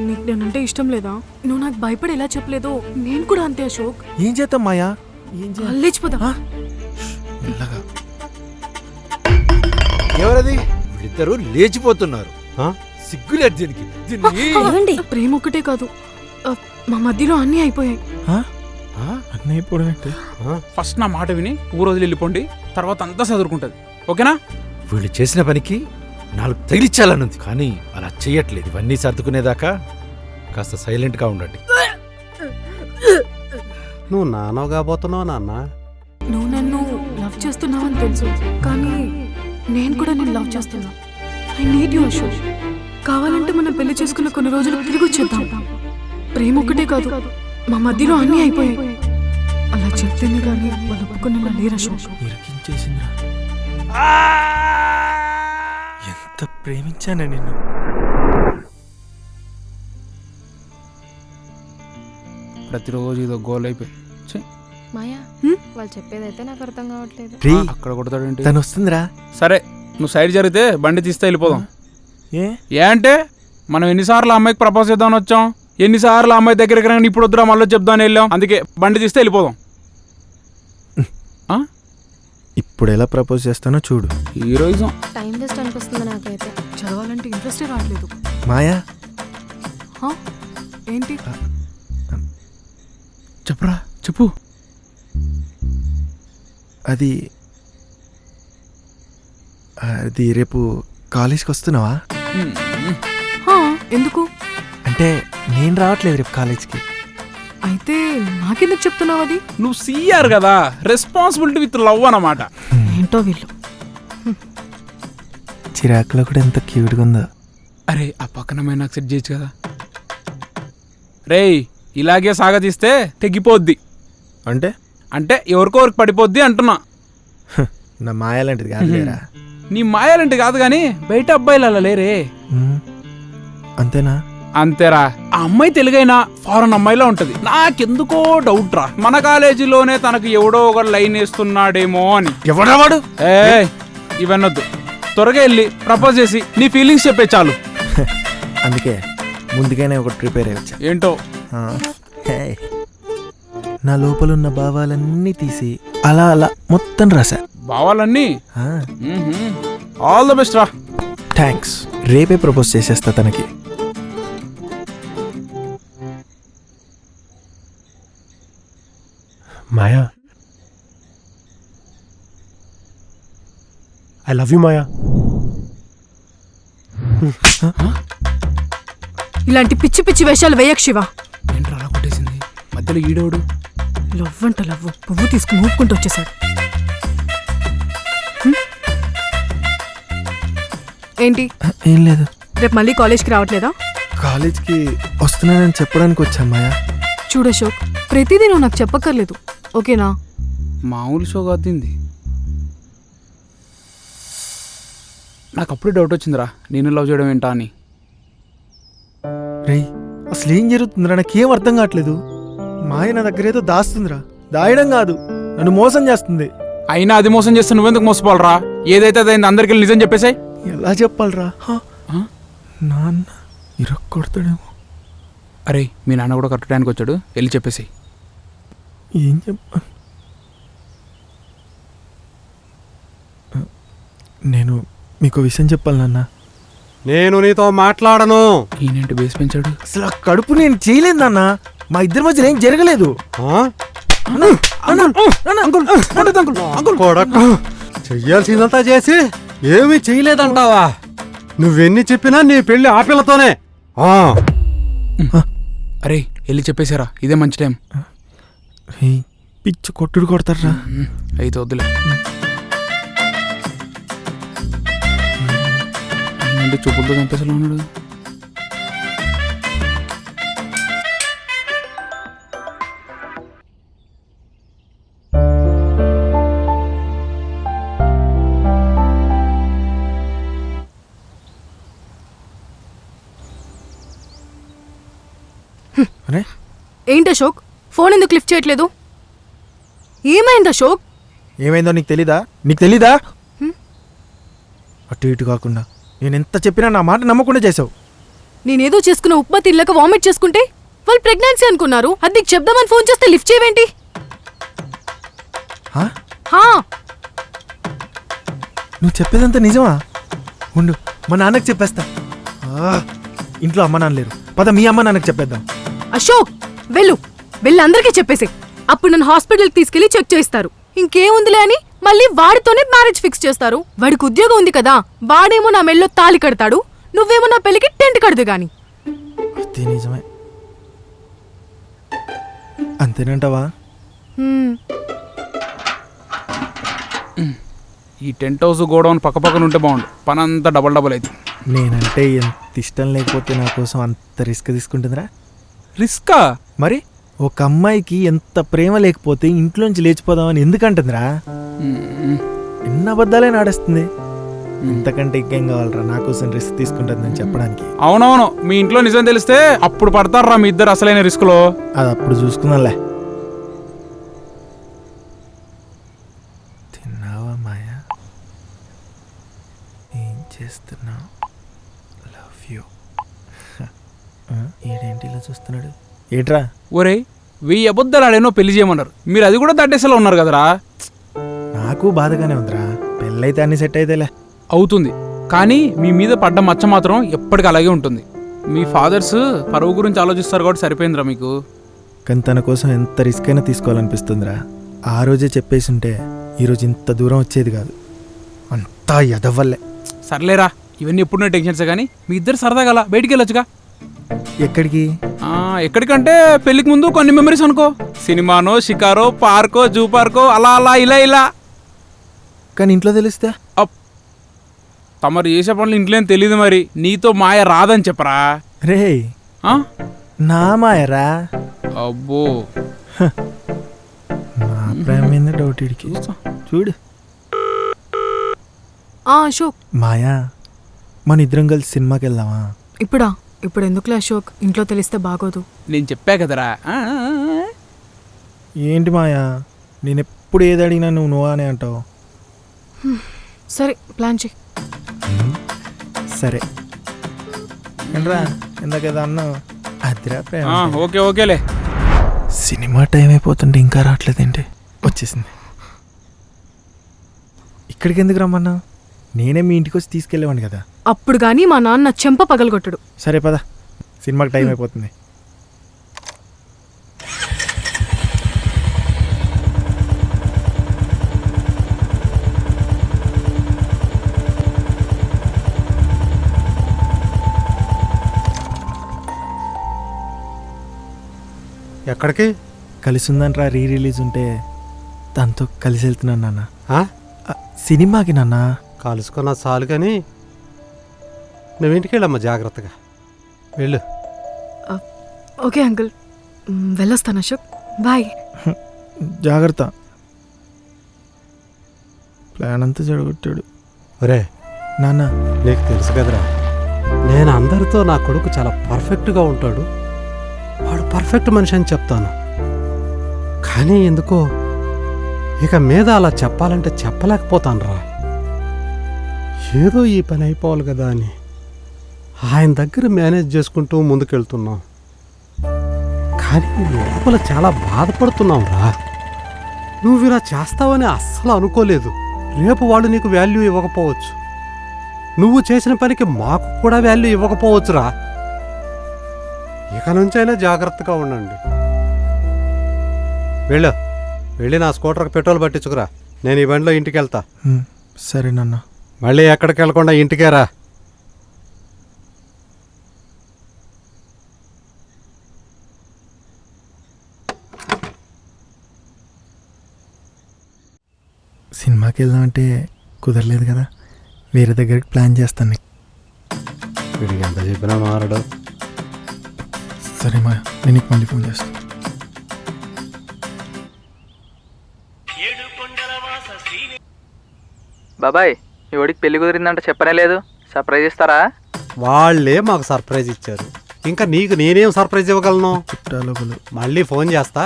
నీకు నేనంటే ఇష్టం లేదా? నువ్వు నాకు భయపడి ఎలా చెప్పలేదో నేను కూడా అంతే అశోక్. ఏం చేద్దాం మాయా? ఏం లేచిపోదా? ఎవరది? ఇద్దరు లేచిపోతున్నారు. సిగ్గులేదు దీనికి. ప్రేమ ఒక్కటే కాదు, మా మధ్యలో అన్నీ అయిపోయాయి. అన్నీ అయిపోవడం? ఫస్ట్ నా మాట విని ఊరోజులు వెళ్ళిపోండి, తర్వాత అంతా చదువుకుంటది. ఓకేనా? వీళ్ళు చేసిన పనికి 4 తగిలిచ్చాలనుంది, కానీ అలా చెయ్యట్లేదు. ఇవన్నీ సర్దుకునేదాకా కాస్త సైలెంట్గా ఉండండి. నువ్వు నానో కాబోతున్నావు నాన్న. నువ్వు నన్ను లవ్ చేస్తున్నావని తెలుసు, కానీ నేను కూడా నేను లవ్ చేస్తున్నా. I need you Ashok. కావాలంటే మనం పెళ్లి చేసుకున్న కొన్ని రోజులు తిరిగి వచ్చేద్దాం. ప్రేమ ఒక్కటే కాదు, మా మధ్యలో అన్నీ అయిపోయాయి. అలా చెప్తేనే కానీ వాళ్ళు ఒప్పుకునేలా లేరు అశోక్. ఇరికించేసిందిరా. ఎంత ప్రేమించానే నిన్ను. ప్రతిరోజు ఇదో గోల్ అయిపోయి. మాయా, వాళ్ళు చెప్పేదైతే నాకు అర్థం కావట్లేదు. అక్కడ కొడతాడేంటి? తను వస్తుందిరా. సరే, నువ్వు సైడ్ జరిగితే బండి తీస్తే వెళ్ళిపోదాం. ఏ అంటే మనం ఎన్నిసార్లు అమ్మాయికి ప్రపోజ్ చేద్దామని వచ్చాం, ఎన్నిసార్లు అమ్మాయి దగ్గరికి రాని ఇప్పుడు వద్దురా మళ్ళీ చెప్దామని వెళ్ళాం. అందుకే బండి తీస్తే వెళ్ళిపోదాం. ఇప్పుడు ఎలా ప్రపోజ్ చేస్తానో చూడు. హీరోయిజం. టైం వేస్ట్ అనిపిస్తుంది నాకైతే. చదవాలంటే ఇంట్రెస్టే రావట్లేదు. మాయా, ఏంటి? చెప్పరా, చెప్పు. అది రేపు కాలేజ్కి వస్తున్నావా? ఎందుకు? అంటే నేను రావట్లేదు రేపు కాలేజ్కి. అయితే నాకెందుకు చెప్తున్నావు అది? నువ్వు సీఆర్ కదా, రెస్పాన్సిబిలిటీ విత్ లవ్ అన్నమాట. ఏంటో వీళ్ళు. చిరాకులో కూడా ఎంత క్యూట్గా ఉందో. అరే, ఆ పక్కన నాకు సెట్ చేయొచ్చు కదా. రేయ్, ఇలాగే సాగతీస్తే తెగిపోద్ది. అంటే అంటే ఎవరికొరికి పడిపోద్ది అంటున్నా. నా మాయాలంటిది కాదు లేరా. నీ మాయాలంటే కాదు కానీ బయట అబ్బాయిలు అలా లేరే. అంతేనా? అంతేరా. ఆ అమ్మాయి తెలుగైనా ఫారెన్ అమ్మాయిలా ఉంటది. నాకెందుకో డౌట్ రా, మన కాలేజీలోనే తనకు ఎవడో ఒక లైన్ వేస్తున్నాడేమో అని. ఎవడా వాడు? ఇవన్నొద్దు, త్వరగా వెళ్ళి ప్రపోజ్ చేసి నీ ఫీలింగ్స్ చెప్పే చాలు. అందుకే ముందుగానే ఒకటి ప్రిపేర్ అయ్యొచ్చా. ఏంటో? నా లోపల ఉన్న భావాలన్నీ తీసి అలా అలా మొత్తం రాసా. భావాలన్నీ? ఆల్ ద బెస్ట్ రా. థ్యాంక్స్. రేపే ప్రపోజ్ చేసేస్తా తనకి. మాయా, ఐ లవ్ యూ మాయా. ఇలాంటి పిచ్చి పిచ్చి వేషాలు వేయకు శివ. ఏంట్రా అలా కొట్టేసింది? మధ్యలో ఈడోడు. లవ్ అంట లవ్, పువ్వు తీసుకుని ఊపుకుంటూ వచ్చేసాడు. ఏంటి? ఏం లేదు. రేపు మళ్ళీ కాలేజ్కి రావట్లేదా? కాలేజ్కి వస్తున్నానని చెప్పడానికి వచ్చా మాయా. చూడు అశోక్, ప్రతిదీ నువ్వు నాకు చెప్పక్కర్లేదు, ఓకేనా? మామూలు షో కాదింది. నాకు అప్పుడే డౌట్ వచ్చిందిరా, నేను లవ్ చేయడం ఏంటా అని. రేయ్, అసలు ఏం జరుగుతుందిరా? నాకేం అర్థం కావట్లేదు. మాయ నా దగ్గర ఏదో దాస్తుందిరా. దాయడం కాదు, నన్ను మోసం చేస్తుంది. అయినా అది మోసం చేస్తే నువ్వెందుకు మోసపోవాలరా? ఏదైతే అదైంది అందరికీ నిజం చెప్పేసాయి. ఎలా చెప్పాలరా? నాన్న ఇరక్కొడతాడేమో. అరే, మీ నాన్న కూడా కరెక్ట్ టైంకి వచ్చాడు, వెళ్ళి చెప్పేసాయి. ఏం చెప్ప నేను మీకు విషయం చెప్పాలి నాన్న. నేను నీతో మాట్లాడను. ఈయనేంటి బేస్ పెంచాడు? అసలు ఆ కడుపు నేను చేయలేదు నాన్న. మా ఇద్దరి మధ్యలో ఏం జరగలేదు. చెయ్యాల్సిందంతా చేసి ఏమీ చేయలేదంటావా? నువ్వెన్ని చెప్పినా నీ పెళ్లి ఆ పిల్లతోనే. అరే, వెళ్ళి చెప్పేశారా, ఇదే మంచి టైం. పిచ్చి కొట్టుడు కొడతారా? అయితే వద్దులే. చూపులతో చంపేసలా ఉన్నాడు. ఏంటి అశోక్, ఫోన్ ఎందుకు లిఫ్ట్ చేయట్లేదు? ఏమైంది అశోక్? ఏమైందో నీకు తెలీదా? నీకు తెలీదా? అటు ఇటు కాకుండా నేను ఎంత చెప్పినా నా మాట నమ్మకుండా చేసావు. నేనేదో చేసుకున్న ఉప్మా తినలేక వామిట్ చేసుకుంటే వాళ్ళు ప్రెగ్నెన్సీ అనుకున్నారు. అది నీకు చెప్దామని ఫోన్ చేస్తే లిఫ్ట్ చేయవేంటి? ఆ? హా, నువ్వు చెప్పేదంతా నిజమా? ఉండు, మా నాన్నకి చెప్పేస్తా. ఆ, ఇంట్లో అమ్మ నాన్న లేరు, పద మీ అమ్మ నాన్నకి చెప్పేద్దాం. అశోక్ వెళ్ళి అందరికీ చెప్పేసి అప్పుడు నన్ను హాస్పిటల్కి తీసుకెళ్లి చెక్ చేయిస్తారు. ఇంకేముందిలే అని మళ్ళీ వాడితోనే మ్యారేజ్ ఫిక్స్ చేస్తారు. వాడికి ఉద్యోగం ఉంది కదా, వాడేమో నా మెళ్ళో తాళి కడతాడు, నువ్వేమో నా పెళ్లికి టెంట్ కడదు గాని. అది నిజమే. అంతేనంటావా? హ్మ్. ఈ టెంట్ హౌస్ గోడౌన్ పక్కపక్కన ఉంటే బాగుండు, పని అంతా డబల్ అయితే. నేనంటే ఎంత ఇష్టం లేకపోతే నా కోసం అంత రిస్క్ తీసుకుంటుందిరా? రిస్కా? మరి ఒక అమ్మాయికి ఎంత ప్రేమ లేకపోతే ఇంట్లోంచి లేచిపోదామని ఎందుకంటుందిరా? ఎన్ని అబద్ధాలే నాడేస్తుంది. ఇంతకంటే ఇంకేం కావాలరా నా కోసం రిస్క్ తీసుకుంటుందని చెప్పడానికి? అవునవును, మీ ఇంట్లో నిజం తెలిస్తే అప్పుడు పడతారా మీ ఇద్దరు అసలైన రిస్క్ లో. అది అప్పుడు చూసుకుందాంలే. తిన్నావా మాయా? ఏం చేస్తున్నావు? Love you. ఏడేంటి ఇలా చూస్తున్నాడు? ఏట్రా? ఒరే, 1000 అబద్ధాలు ఆడేనో పెళ్లి చేయమన్నారు, మీరు అది కూడా దాటేసేలా ఉన్నారు కదరా. నాకు బాధగానే ఉందిరా. పెళ్ళైతే అన్ని సెట్ అయితేలే. అవుతుంది, కానీ మీ మీద పడ్డ మచ్చ మాత్రం ఎప్పటికీ అలాగే ఉంటుంది. మీ ఫాదర్స్ పరువు గురించి ఆలోచిస్తారు కాబట్టి సరిపోయిందిరా మీకు. కానీ తన కోసం ఎంత రిస్క్ అయినా తీసుకోవాలనిపిస్తుందిరా. ఆ రోజే చెప్పేసి ఉంటే ఈరోజు ఇంత దూరం వచ్చేది కాదు. అంతా ఎదవల్లే. సర్లేరా, ఇవన్నీ ఎప్పుడున్న టెన్షన్స్ కానీ మీ ఇద్దరు సరదాగా అలా బయటికి వెళ్ళొచ్చుగా. ఎక్కడికి? ఎక్కడికంటే పెళ్లికి ముందు కొన్ని మెమరీస్ అనుకో, సినిమానో, షికారో, పార్కో, జూ పార్కో, అలా అలా ఇలా. కానీ ఇంట్లో తెలిస్తే? తమరు చేసే పనులు ఇంట్లో తెలియదు, మరి నీతో మాయ రాదని చెప్పరా. రే, నా మాయరా? అబ్బో, నా ప్రేమ మీద డౌట్ ఇడికి. చూడు అశోక్, మాయా, మన ఇద్దరం కలిసి సినిమాకి వెళ్దామా? ఇప్పుడు ఎందుకులే అశోక్, ఇంట్లో తెలిస్తే బాగోదు. నేను చెప్పా కదరా. ఏంటి మాయా, నేను ఎప్పుడు ఏది అడిగినా నువ్వు నువ్వు అని అంటావు. సరే, ప్లాన్ చెయ్యి. సరే ఏంట్రా, ఇందాకేదో అన్నావు. అదిరా ప్రేమ. ఓకేలే. సినిమా టైం అయిపోతుంటే ఇంకా రావట్లేదేంటి? వచ్చేసింది. ఇక్కడికి ఎందుకు రమ్మన్నా? నేనే మీ ఇంటికి వచ్చి తీసుకెళ్ళేవాడిని కదా. అప్పుడు గాని మా నాన్న చెంప పగలగొట్టడు. సరే పద, సినిమాకి టైం అయిపోతుంది. ఎక్కడికి? కలిసి ఉందంట్రా, రీ రిలీజ్ ఉంటే దాంతో కలిసి వెళ్తున్నాను నాన్న. ఆ? సినిమాకి నాన్న. కలుసుకున్న చాలు కానీ నువ్వు ఇంటికి వెళ్ళమ్మా, జాగ్రత్తగా వెళ్ళు. ఓకే అంకుల్, వెళ్ళొస్తాను అశోక్, బాయ్. జాగ్రత్త. ప్లాన్ అంతా చెడగొట్టాడు. ఒరే నాన్న, నీకు తెలుసు కదరా, నేను అందరితో నా కొడుకు చాలా పర్ఫెక్ట్గా ఉంటాడు, వాడు పర్ఫెక్ట్ మనిషి అని చెప్తాను. కానీ ఎందుకో ఇక మీద అలా చెప్పాలంటే చెప్పలేకపోతాను రా. ఏదో ఈ పని అయిపోవాలి కదా అని ఆయన దగ్గర మేనేజ్ చేసుకుంటూ ముందుకెళ్తున్నాం. కానీ లోపల చాలా బాధపడుతున్నాం రా. నువ్వు ఇలా చేస్తావని అస్సలు అనుకోలేదు. రేపు వాళ్ళు నీకు వాల్యూ ఇవ్వకపోవచ్చు, నువ్వు చేసిన పనికి మాకు కూడా వాల్యూ ఇవ్వకపోవచ్చురా. ఇక నుంచైనా జాగ్రత్తగా ఉండండి. వెళ్ళి నా స్కూటర్కి పెట్రోల్ పట్టించుకురా, నేను ఈ బండిలో ఇంటికి వెళ్తా. సరే నాన్న. మళ్ళీ ఎక్కడికి వెళ్ళకుండా ఇంటికే రా. సినిమాకి వెళ్దామంటే కుదరలేదు కదా, వేరే దగ్గరికి ప్లాన్ చేస్తాను నీకు. వీడికి ఎంత చెప్పినా మారడు. సరే మా, నేను నీకు మళ్ళీ ఫోన్ చేస్తాను. బాబాయ్, మీ వాడికి పెళ్లి కుదిరిందంట చెప్పనే లేదు, సర్ప్రైజ్ ఇస్తారా? వాళ్ళే మాకు సర్ప్రైజ్ ఇచ్చారు, ఇంకా నీకు నేనేం సర్ప్రైజ్ ఇవ్వగలను? చుట్టాలు మళ్ళీ ఫోన్ చేస్తా.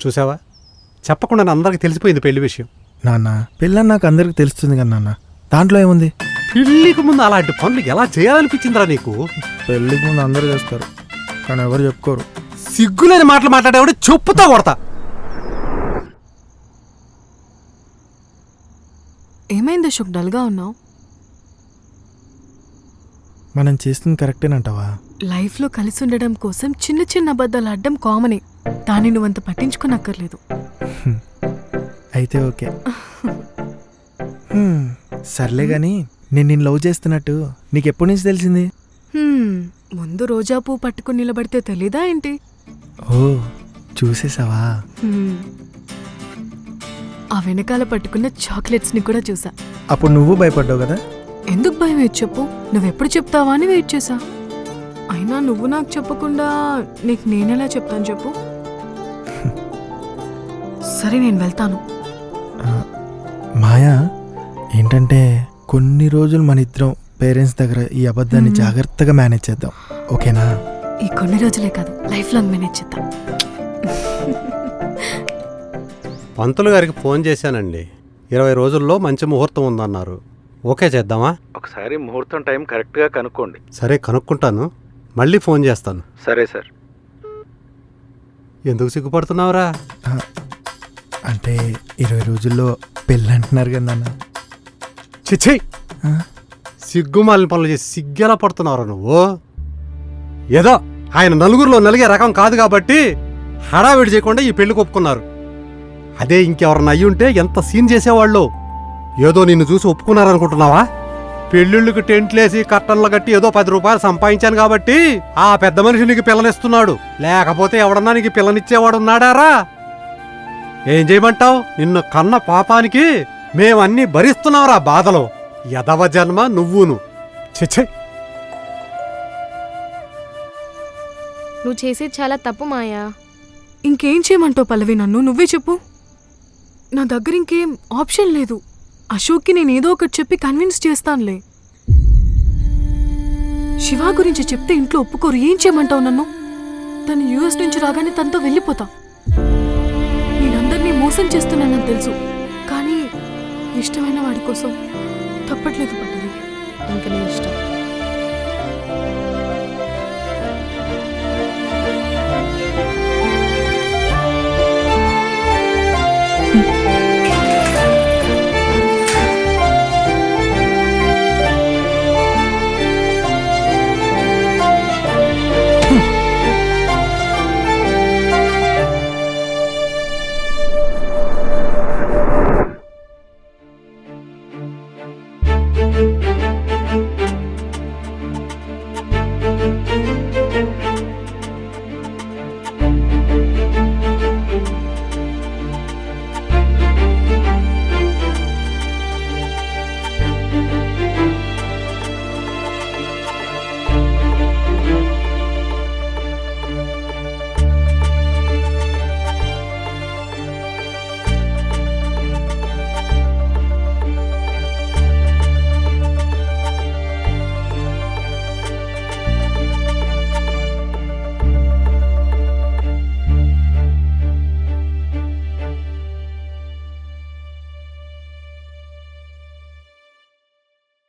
చూసావా, చెప్పకుండా అందరికి తెలిసిపోయింది పెళ్లి విషయం. నాన్న, పెళ్ళని నాకు అందరికి తెలుస్తుంది కదా నాన్న, దాంట్లో ఏముంది? పెళ్ళికి ముందు అలాంటి పనులు ఎలా చేయాలనిపించిందిరా నీకు? పెళ్ళికి ముందు అందరూ చేస్తారు కానీ ఎవరు చెప్పుకోరు. సిగ్గులేని మాటలు మాట్లాడేవాడు చెప్పుతో కొడతా. ఏమైంది అశోక్, డల్గా ఉన్నావు? మనం చేస్తుంది కరెక్టేనంటావా? లైఫ్లో కలిసి ఉండడం కోసం చిన్న చిన్న అబద్ధాలు ఆడడం కామనే. దాన్ని నువ్వంత పట్టించుకోనక్కర్లేదు. అయితే ఓకే. సర్లే గాని నేను నిన్ను లవ్ చేస్తున్నట్టు నీకు ఎప్పటి నుంచి తెలిసింది? ముందు రోజా పువ్వు పట్టుకుని నిలబడితే తెలీదా ఏంటి? ఓ చూసేసావా? ఆ వెనకాల పట్టుకున్న చాక్లెట్స్ ని కూడా చూసా. అప్పుడు నువ్వు భయపడ్డావు కదా? ఎందుకు భయం వేసి చెప్పు, నువ్వెప్పుడు చెప్తావా అని వెయిట్ చేసా. అయినా నువ్వు నాకు చెప్పకుండా నీకు నేనెలా చెప్తాను చెప్పు? సరే నేను వెళ్తాను. మాయా, ఏంటంటే కొన్ని రోజులు మన ఇద్దరం పేరెంట్స్ దగ్గర ఈ అబద్ధాన్ని జాగ్రత్తగా మేనేజ్ చేద్దాం, ఓకేనా? ఈ కొన్ని రోజులే కాదు, లైఫ్ లాంగ్ మేనేజ్ చేద్దాం. పంతులు గారికి ఫోన్ చేశానండి. 20 రోజుల్లో మంచి ముహూర్తం ఉందన్నారు. ఓకే చేద్దామా? ఒకసారి ముహూర్తం టైం కరెక్ట్గా కనుక్కోండి. సరే కనుక్కుంటాను, మళ్ళీ ఫోన్ చేస్తాను. సరే సార్. ఎందుకు సిగ్గుపడుతున్నావురా? అంటే 20 రోజుల్లో పెళ్ళి అంటున్నారు కదా నాన్న. చిచ్చి, సిగ్గుమాలిన పనులు చేసి సిగ్గెలా పడుతున్నావురా నువ్వు? ఏదో ఆయన నలుగురిలో నలిగే రకం కాదు కాబట్టి హడావిడి చేయకుండా ఈ పెళ్లి ఒప్పుకున్నారు. అదే ఇంకెవరన్నా అయ్యి ఉంటే ఎంత సీన్ చేసేవాళ్ళు. ఏదో నిన్ను చూసి ఒప్పుకున్నారనుకుంటున్నావా? పెళ్ళిళ్ళకి టెంట్లేసి కట్టన్లు కట్టి ఏదో 10 రూపాయలు సంపాదించాను కాబట్టి ఆ పెద్ద మనిషి నీకు పిల్లనిస్తున్నాడు. లేకపోతే ఎవడన్నా నీకు పిల్లనిచ్చేవాడున్నాడారా? ఏం చేయమంటావు? నిన్ను కన్న పాపానికి మేమన్నీ భరిస్తున్నావురా బాధలో. యదవ జన్మ నువ్వును. చిచ్చే, నువ్వు చేసేది చాలా తప్పు మాయా. ఇంకేం చేయమంటావు పల్లవి? నన్ను నువ్వే చెప్పు. నా దగ్గర ఇంకేం ఆప్షన్ లేదు. అశోక్కి నేను ఏదో ఒకటి చెప్పి కన్విన్స్ చేస్తానులే. శివ గురించి చెప్తే ఇంట్లో ఒప్పుకోరు. ఏం చేయమంటావు నన్ను? తను యూఎస్ నుంచి రాగానే తనతో వెళ్ళిపోతా. నేనందరినీ మోసం చేస్తున్నానని తెలుసు, కానీ ఇష్టమైన వాడి కోసం తప్పట్లేదు పల్లవి. ఇంకా నీ ఇష్టం.